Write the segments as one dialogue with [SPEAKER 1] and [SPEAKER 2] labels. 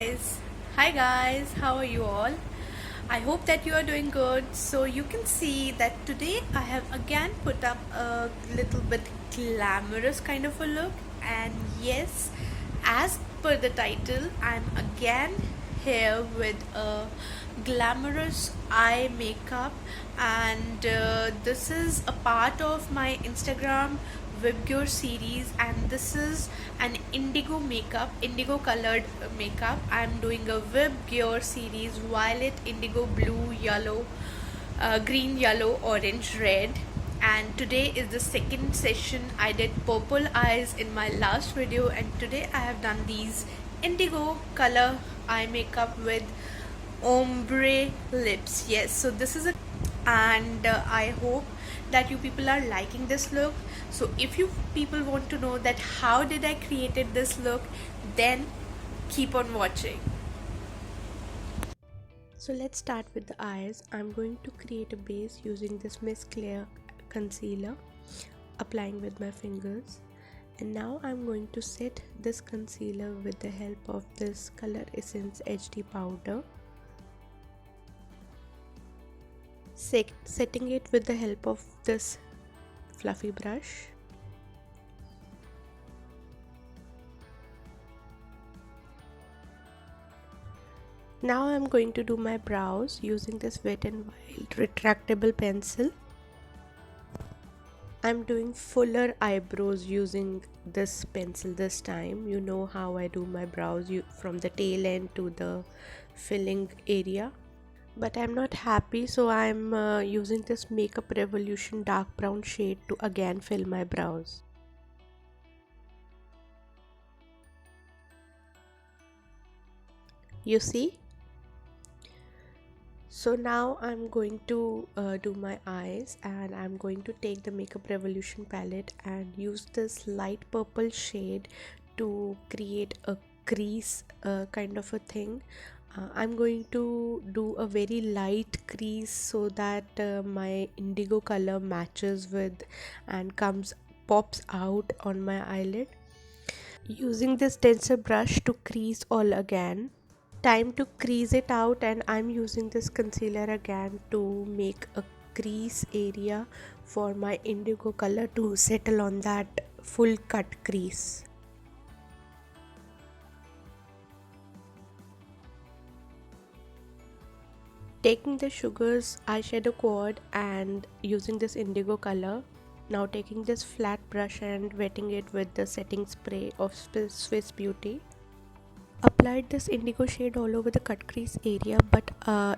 [SPEAKER 1] Guys. Hi guys, how are you all? I hope that you are doing good. So you can see that today I have again put up a little bit glamorous kind of a look, and yes, as per the title, I'm again here with a glamorous eye makeup, and this is a part of my Instagram Webgear series, and this is an indigo colored makeup. I'm doing a Webgear series: violet, indigo, blue, yellow, green, yellow, orange, red. And today is the second session. I did purple eyes in my last video, and today I have done these indigo color eye makeup with ombre lips. Yes, so this is a and I hope that you people are liking this look. So if you people want to know that how did I created this look, then keep on watching. So let's start with the eyes. I'm going to create a base using this Miss Clear concealer, applying with my fingers. And now I'm going to set this concealer with the help of this Color Essence HD powder. Setting it with the help of this fluffy brush. Now I'm going to do my brows using this Wet n Wild retractable pencil. I'm doing fuller eyebrows using this pencil this time. You know how I do my brows from the tail end to the filling area. But I'm not happy, so I'm using this Makeup Revolution dark brown shade to again fill my brows. You see? So now I'm going to do my eyes, and I'm going to take the Makeup Revolution palette and use this light purple shade to create a crease kind of a thing. I'm going to do a very light crease so that my indigo color matches with and pops out on my eyelid. Using this denser brush to crease all again. Time to crease it out, and I'm using this concealer again to make a crease area for my indigo color to settle on that full cut crease. Taking the Sugars eyeshadow quad and using this indigo color. Now taking this flat brush and wetting it with the setting spray of Swiss Beauty. Applied this indigo shade all over the cut crease area, but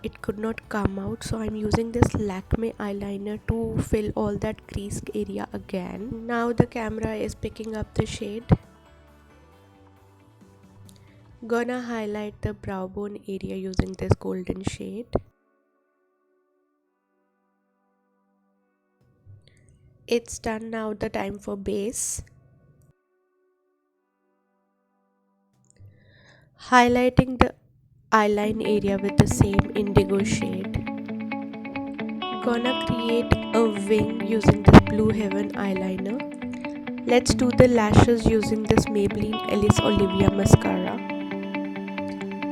[SPEAKER 1] it could not come out, so I'm using this Lakme eyeliner to fill all that crease area again. Now the camera is picking up the shade. Gonna highlight the brow bone area using this golden shade. It's done. Now the time for base. Highlighting the eyeline area with the same indigo shade. Gonna create a wing using this Blue Heaven eyeliner. Let's do the lashes using this Maybelline Alice Olivia mascara.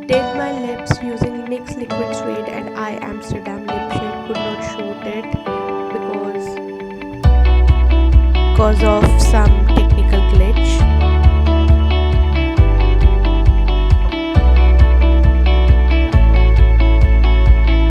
[SPEAKER 1] Did my lips using NYX Liquid Suede and I Amsterdam lip shade. Could not shoot it because of some technical glitch.